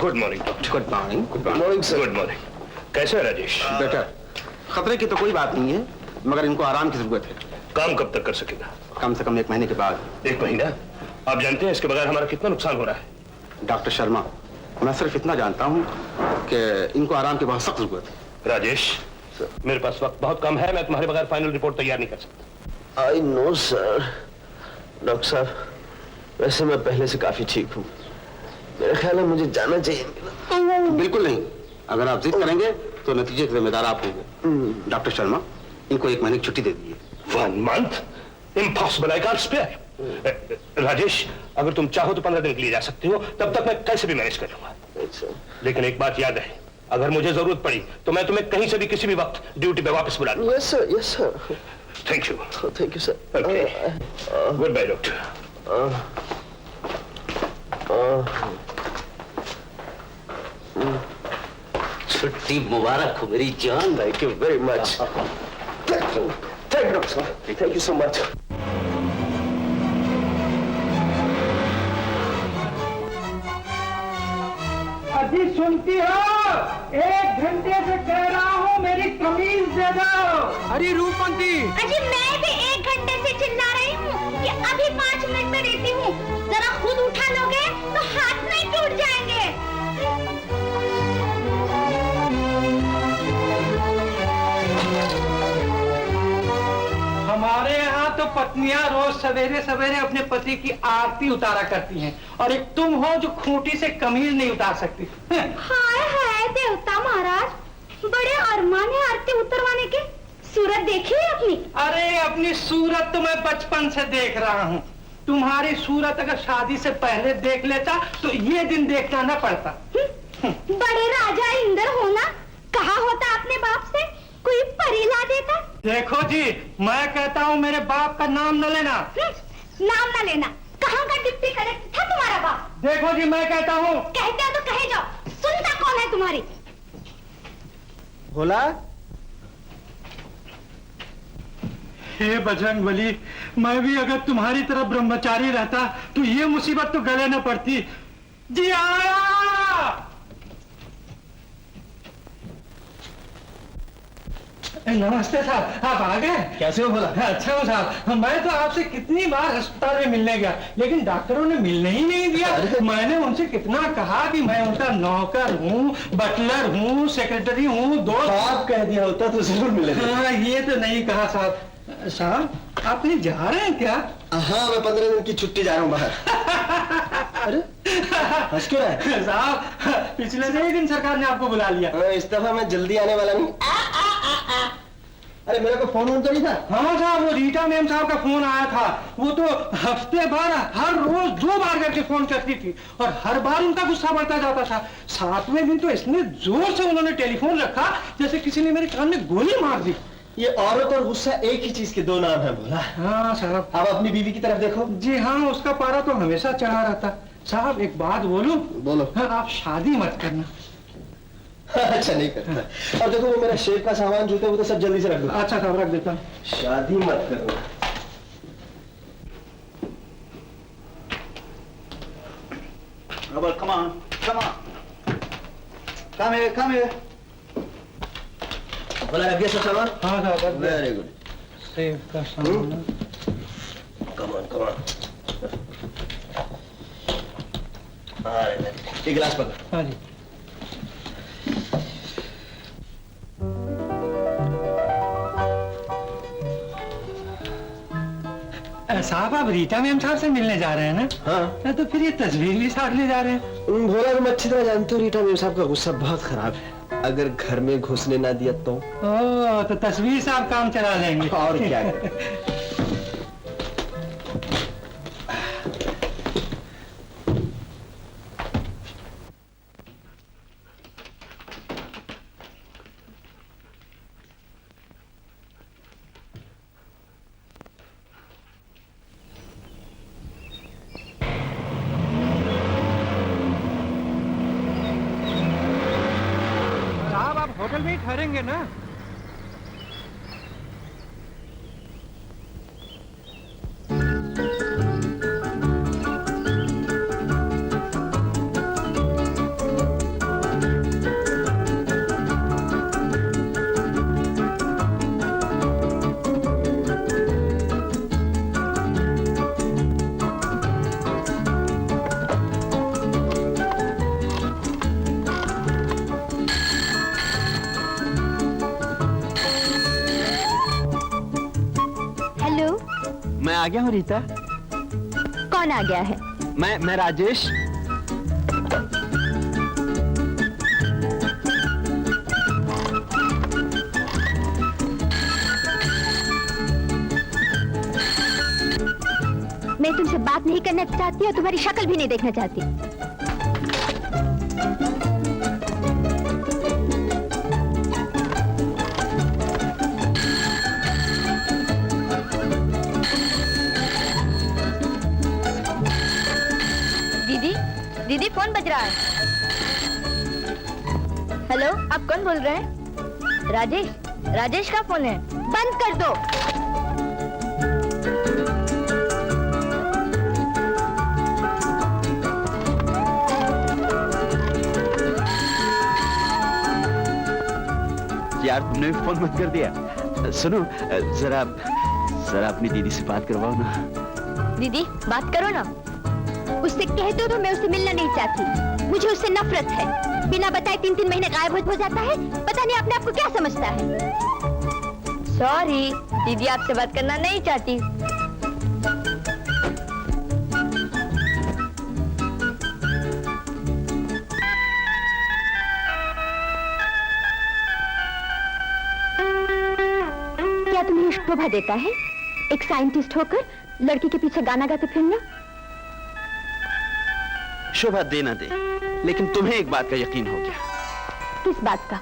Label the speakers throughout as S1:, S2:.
S1: Good morning doctor.
S2: Good morning.
S1: Good morning sir. Good morning. कैसे है Rajesh?
S2: Better. खतरे की तो कोई बात नहीं है, मगर इनको आराम की जरूरत है।
S1: काम कब तक कर सकेगा?
S2: कम से कम 1 महीने के बाद।
S1: 1 महीना? आप जानते हैं इसके बगैर हमारा कितना नुकसान हो रहा है?
S2: डॉक्टर शर्मा, मैं सिर्फ इतना जानता हूँ कि इनको आराम की बहुत सख्त जरूरत है।
S1: राजेश, मेरे पास वक्त बहुत कम है, मैं तुम्हारे बगैर फाइनल रिपोर्ट तैयार नहीं कर सकता।
S3: I know sir. डॉक्टर साहब, वैसे मैं पहले से काफी ठीक हूँ। मेरा ख्याल है मुझे जाना चाहिए।
S2: बिल्कुल नहीं, अगर आप जिद करेंगे तो नतीजे के जिम्मेदार आप होंगे। डॉक्टर शर्मा, इनको 1 महीने की छुट्टी दे दीजिए।
S1: 1 month? Impossible, I can't spare. Rajesh, अगर तुम चाहो तो 15 दिन के लिए जा सकते हो, तब तक मैं कैसे भी मैनेज कर लूंगा। लेकिन एक बात याद है, अगर मुझे जरूरत पड़ी तो मैं तुम्हें कहीं से भी किसी भी वक्त ड्यूटी पे वापस बुला लूंगा।
S3: Yes sir, yes sir.
S1: Thank you.
S3: Thank you sir.
S1: Good bye doctor.
S3: छुट्टी मुबारक हो मेरी जान। Thank you very much. Thank you doctor साहब। Thank you so much.
S4: अजी सुनती हो? 1 घंटे से कह रहा हूँ मेरी कमीज दे दो। अरे रूपमती,
S5: अजी मैं भी 1 घंटे से चिल्ला रही हूँ कि अभी 5 मिनट में देती हूँ। जरा खुद उठा लोगे तो हाथ नहीं टूट जाएंगे।
S4: हमारे यहाँ तो पत्नियां रोज सवेरे सवेरे अपने पति की आरती उतारा करती हैं, और एक तुम हो जो खूंटी से कमीज नहीं उतार सकती।
S5: हाय हाय देवता महाराज, बड़े अरमान है आरती उतरवाने के। सूरत देखी है अपनी?
S4: अरे अपनी सूरत तो मैं बचपन से देख रहा हूँ। तुम्हारी सूरत अगर शादी से पहले देख लेता तो ये दिन देखना न पड़ता।
S5: बड़े राजा इंद्र होना, कहा होता अपने बाप से कोई परी ला देता।
S4: देखो जी, मैं कहता हूँ मेरे बाप का नाम न लेना।
S5: नाम न लेना? कहाँ का डिप्टी कलेक्टर था तुम्हारा बाप?
S4: देखो जी, मैं कहता हूँ।
S5: कहते हो तो कहे जाओ, सुनता कौन है तुम्हारी?
S4: बोला? हे बजरंगबली, मैं भी अगर तुम्हारी तरह ब्रह्मचारी रहता तो ये मुसीबत तो गले न पड़ती। जी आया। नमस्ते साहब, आप आ गए?
S3: कैसे हो बोला?
S4: अच्छा हो साहब, मैं तो आपसे कितनी बार अस्पताल में मिलने गया, लेकिन डॉक्टरों ने मिलने ही नहीं दिया। मैंने उनसे कितना कहा कि मैं उनका नौकर हूँ, बटलर हूँ, सेक्रेटरी हूँ, दोस्त।
S3: आप कह दिया होता तो जरूर मिले।
S4: हाँ, ये तो नहीं कहा साहब। साहब, आप कहीं जा रहे हैं क्या?
S3: हाँ, मैं 15 दिन की छुट्टी जा रहा हूँ बाहर। अरे हंस क्यों रहा है?
S4: साहब, पिछले ही दिन सरकार ने आपको बुला लिया।
S3: इस दफा मैं जल्दी आने वाला नहीं। अरे मेरे को फोन तो नहीं था?
S4: हाँ साहब, वो रीटा मैम साहब का फोन आया था। वो तो हफ्ते भर हर रोज 2 बार करके फोन करती थी, और हर बार उनका गुस्सा बढ़ता जाता था। 7वें दिन तो इतने जोर से उन्होंने टेलीफोन रखा जैसे किसी ने मेरे कान में गोली मार दी।
S3: ये औरत और गुस्सा एक ही चीज के 2 नाम है बोला।
S4: हाँ साहब।
S3: आप अपनी बीवी की तरफ देखो।
S4: जी हाँ, उसका पारा तो हमेशा चढ़ा रहता। साहब, एक बात बोलूं?
S3: बोलो।
S4: हाँ, आप शादी मत करना।
S3: अच्छा, नहीं करता। और देखो, वो मेरा शेफ का सामान जूते वो तो सब जल्दी से रख दो।
S4: अच्छा साहब, रख देता हूँ।
S3: शादी मत करो।
S6: Robert, come on, come on. Come here, come here.
S3: बोला रख दिया सब सामान?
S4: हाँ साहब,
S3: वेरी गुड।
S4: सेफ का सामान।
S3: Come on, come on. एक गिलास पकड़।
S4: हाँ जी। साहब, आप रीटा मैम साहब से मिलने जा रहे हैं ना?
S3: हाँ।
S4: तो फिर ये तस्वीर भी साथ ले जा रहे हैं?
S3: भोला, तुम अच्छी तरह जानते हो रीटा मैम साहब का गुस्सा बहुत खराब है। अगर घर में घुसने ना दिया तो?
S4: ओह, तो तस्वीर से आप काम चला लेंगे।
S3: और क्या करें?
S4: होटल में ही ठहरेंगे ना?
S7: आ गया हूँ रीता।
S5: कौन आ गया है?
S7: मैं राजेश।
S5: मैं तुमसे बात नहीं करना चाहती और तुम्हारी शक्ल भी नहीं देखना चाहती। दीदी, दीदी फोन बज रहा है। हेलो, आप कौन बोल रहे हैं? राजेश, राजेश का फोन है। बंद कर दो।
S7: यार तुमने भी फोन बंद कर दिया। सुनो, जरा अपनी दीदी से बात करवाओ ना।
S5: दीदी बात करो ना। उससे कहते हो तो मैं उससे मिलना नहीं चाहती। मुझे उससे नफरत है। बिना बताए 3-3 महीने गायब हो जाता है। पता नहीं अपने आप को क्या समझता है। सॉरी, दीदी आपसे बात करना नहीं चाहती। क्या तुम्हें शोभा देता है एक साइंटिस्ट होकर लड़की के पीछे गाना गाते फिरना?
S7: शोभा दे ना दे, लेकिन तुम्हें एक बात का यकीन हो गया।
S5: किस बात का?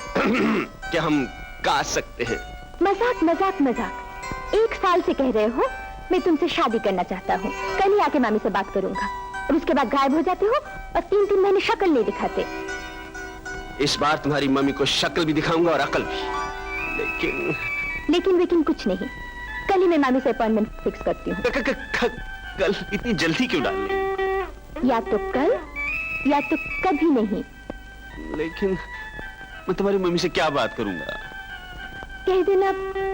S7: कि हम गा सकते हैं।
S5: मजाक मजाक मजाक। 1 साल से कह रहे हो मैं तुमसे शादी करना चाहता हूँ। कल ही आके मामी से बात करूंगा और उसके बाद गायब हो जाते हो और 3-3 महीने शक्ल नहीं दिखाते।
S7: इस बार तुम्हारी मम्मी को शक्ल भी दिखाऊंगा और अकल भी।
S5: लेकिन कुछ नहीं। कल ही मैं मामी से अपॉइंटमेंट फिक्स करती हूँ।
S7: कल इतनी जल्दी क्यों डाल रही?
S5: या तो कल या तो कभी नहीं।
S7: लेकिन मैं तुम्हारी मम्मी से क्या बात करूंगा?
S5: कह देना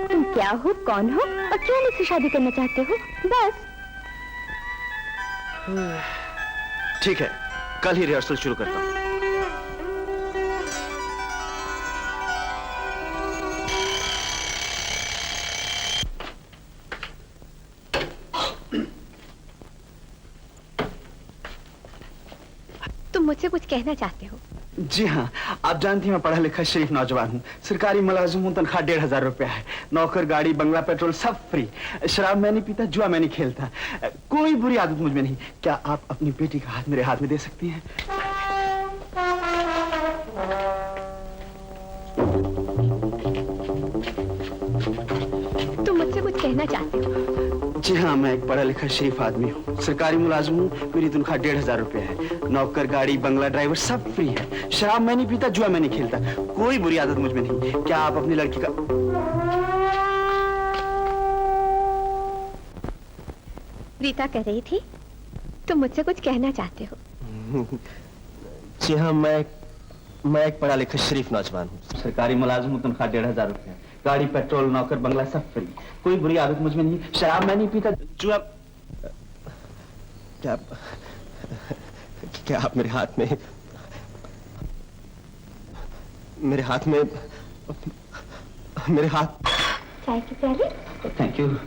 S5: तुम क्या हो, कौन हो और क्यों मुझसे शादी करना चाहते हो, बस।
S7: ठीक है, कल ही रिहर्सल शुरू करता हूँ।
S5: तुम मुझसे कुछ कहना चाहते हो?
S7: जी हाँ, आप जानती हैं मैं पढ़ा लिखा शरीफ नौजवान हूँ। सरकारी मुलाजिम हूँ, तनख्वाह 1500 रुपया है। नौकर, गाड़ी, बंगला, पेट्रोल सब फ्री। शराब मैं नहीं पीता, जुआ मैं नहीं खेलता। कोई बुरी आदत मुझ में नहीं। क्या आप अपनी बेटी का हाथ मेरे हाथ में दे सकती हैं?
S5: तुम मुझसे कुछ कहना चाहते हो?
S7: जी हाँ, मैं एक पढ़ा लिखा शरीफ आदमी हूँ। सरकारी मुलाजिम हूँ, मेरी तनख्वाह 1500 रुपया है। नौकर, गाड़ी, बंगला, ड्राइवर सब फ्री है। शराब मैं नहीं पीता, जुआ मैं नहीं खेलता। कोई बुरी आदत मुझ में नहीं। क्या आप अपनी लड़की का...
S5: रीता कह रही थी तुम मुझसे कुछ कहना चाहते हो।
S3: जी हाँ, मैं एक पढ़ा लिखा शरीफ नौजवान हूँ।
S7: सरकारी मुलाजिम हूँ, तनख्वाह 1500 रुपया। गाड़ी, पेट्रोल, नौकर, बंगला सब फ्री। कोई बुरी आदत मुझ में नहीं। शराब मैं नहीं पीता, जुआ...
S3: क्या आप मेरे हाथ में मेरे हाथ...
S5: चाय की प्याली?
S7: Thank you.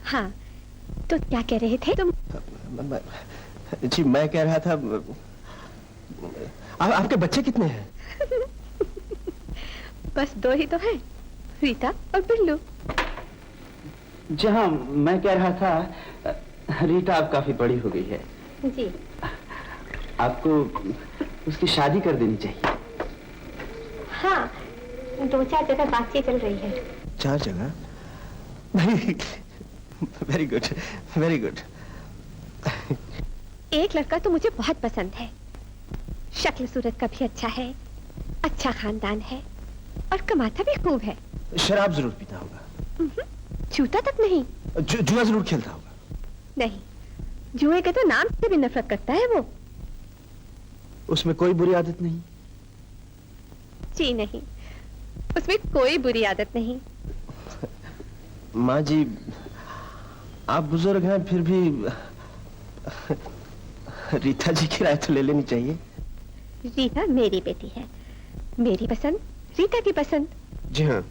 S5: हाँ, तो क्या कह रहे थे तुम?
S3: जी मैं कह रहा था, आपके बच्चे कितने हैं?
S5: बस 2 ही तो हैं, रीता और बिल्लू।
S7: जी हाँ, मैं कह रहा था रीता अब काफी बड़ी हो गई है।
S5: जी।
S7: आपको उसकी शादी कर देनी चाहिए।
S5: हाँ, 2-4 जगह बातचीत चल रही है।
S3: 4 जगह? Very good, very good.
S5: एक लड़का तो मुझे बहुत पसंद है। शक्ल सूरत का भी अच्छा है, अच्छा खानदान है और कमाता भी खूब है।
S3: शराब जरूर पीता होगा?
S5: छूता तक नहीं।
S3: जुआ जरूर खेलता होगा?
S5: नहीं, जुए के तो नाम से भी नफरत करता है वो।
S3: उसमें कोई बुरी आदत नहीं?
S5: जी नहीं, उसमें कोई बुरी आदत नहीं।
S3: माँ जी, आप बुजुर्ग हैं, फिर भी रीता जी की राय तो ले लेनी चाहिए।
S5: रीता मेरी बेटी है, मेरी पसंद रीता की पसंद।
S3: जी हाँ।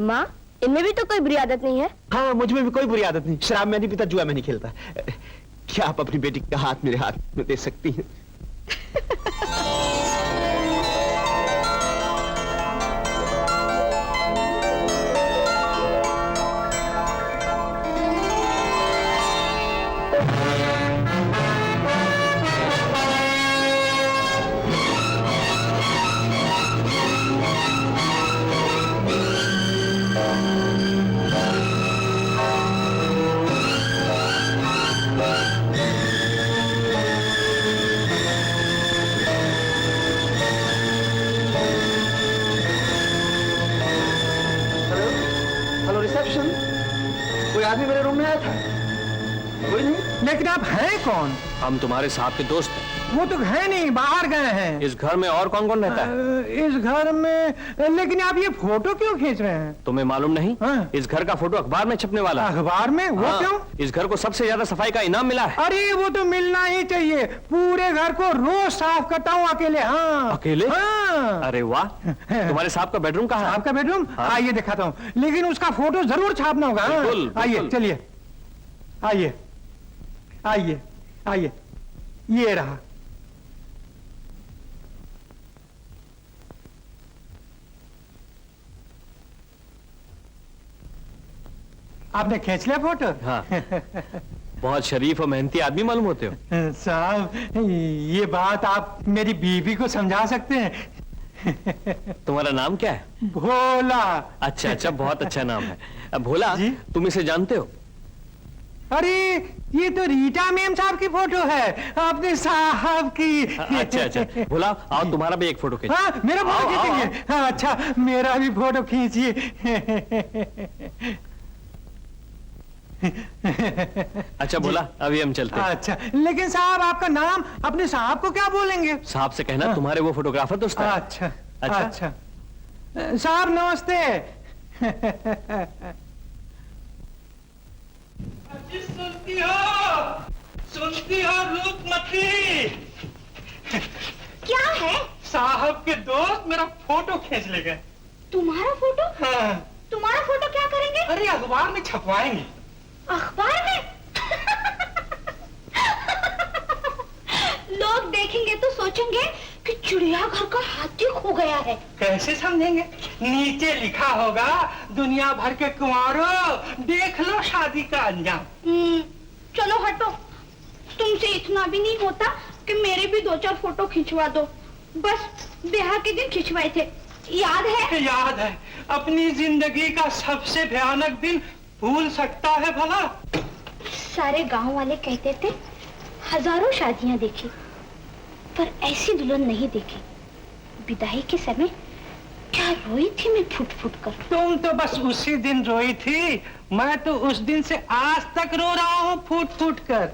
S5: माँ इनमें भी तो कोई बुरी आदत नहीं है।
S7: हाँ, मुझ में भी कोई बुरी आदत नहीं, शराब मैं नहीं पीता, जुआ मैं नहीं खेलता। क्या आप अपनी बेटी का हाथ मेरे हाथ में दे सकती हैं? हेलो रिसेप्शन, कोई आदमी मेरे रूम में आया था? कोई नहीं।
S4: लेकिन आप हैं कौन?
S1: हम तुम्हारे साहब के दोस्त हैं।
S4: वो तो है नहीं, बाहर गए हैं।
S1: इस घर में और कौन कौन रहता है?
S4: इस घर में, लेकिन आप ये फोटो क्यों खींच रहे हैं?
S1: तुम्हें मालूम नहीं?
S4: हाँ।
S1: इस घर का फोटो अखबार में छपने वाला है।
S4: अखबार में? वो
S1: हाँ,
S4: क्यों?
S1: इस घर को सबसे ज्यादा सफाई का इनाम मिला है।
S4: अरे वो तो मिलना ही चाहिए, पूरे घर को रोज साफ करता हूँ अकेले। हाँ
S1: अकेले?
S4: हाँ।
S1: अरे वाह, तुम्हारे साहब का बेडरूम कहाँ है?
S4: आपका बेडरूम?
S1: हाँ।
S4: आइए दिखाता हूँ, लेकिन उसका फोटो जरूर छापना होगा। हाँ?
S1: बिल्कुल,
S4: आइए,
S1: बिल्कुल।
S4: चलिए, आइए आइए आइए, ये रहा। आपने खींच लिया फोटो?
S1: हाँ। बहुत शरीफ और मेहनती आदमी मालूम होते हो।
S4: साहब, ये बात आप मेरी बीवी को समझा सकते हैं।
S1: तुम्हारा नाम क्या है?
S4: भोला।
S1: अच्छा अच्छा, बहुत अच्छा नाम है। अब भोला,
S4: जी?
S1: तुम इसे जानते हो?
S4: अरे ये तो रीटा मैम साहब की फोटो है, अपने साहब की।
S1: अच्छा अच्छा, भोला आओ, तुम्हारा भी एक फोटो खींच।
S4: हाँ, मेरा फोटो
S1: आओ, आओ,
S4: खींचेंगे? हाँ, अच्छा, मेरा भी फोटो खींचिए।
S1: अच्छा भोला, अभी हम चलते हैं।
S4: अच्छा, लेकिन साहब आपका नाम अपने साहब को क्या बोलेंगे?
S1: साहब से कहना तुम्हारे वो फोटोग्राफर दोस्त है।
S4: अच्छा
S1: अच्छा।
S4: अच्छा, साहब नमस्ते। सुनती हो रूपमती?
S5: क्या है?
S4: साहब के दोस्त मेरा फोटो खींच ले गए।
S5: तुम्हारा फोटो?
S4: हाँ।
S5: तुम्हारा फोटो क्या करेंगे?
S4: अरे अखबार में छपवाएंगे।
S5: अखबार में? लोग देखेंगे तो सोचेंगे कि चिड़ियाघर का हाथी खो गया है।
S4: कैसे समझेंगे? नीचे लिखा होगा, दुनिया भर के कुंवारों देख लो शादी का अंजाम।
S5: चलो हटो, तुमसे इतना भी नहीं होता कि मेरे भी 2-4 फोटो खिंचवा दो। बस ब्याह के दिन खिंचवाए थे, याद है?
S4: याद है। अपनी जिंदगी का सबसे भयानक दिन भूल सकता है भला?
S5: सारे गांव वाले कहते थे हजारों शादियां देखी, पर ऐसी दुल्हन नहीं देखी। विदाई के समय क्या रोई थी मैं फुट फुट कर।
S4: तुम तो बस उसी दिन रोई थी, मैं तो उस दिन से आज तक रो रहा हूँ फूट फूट कर।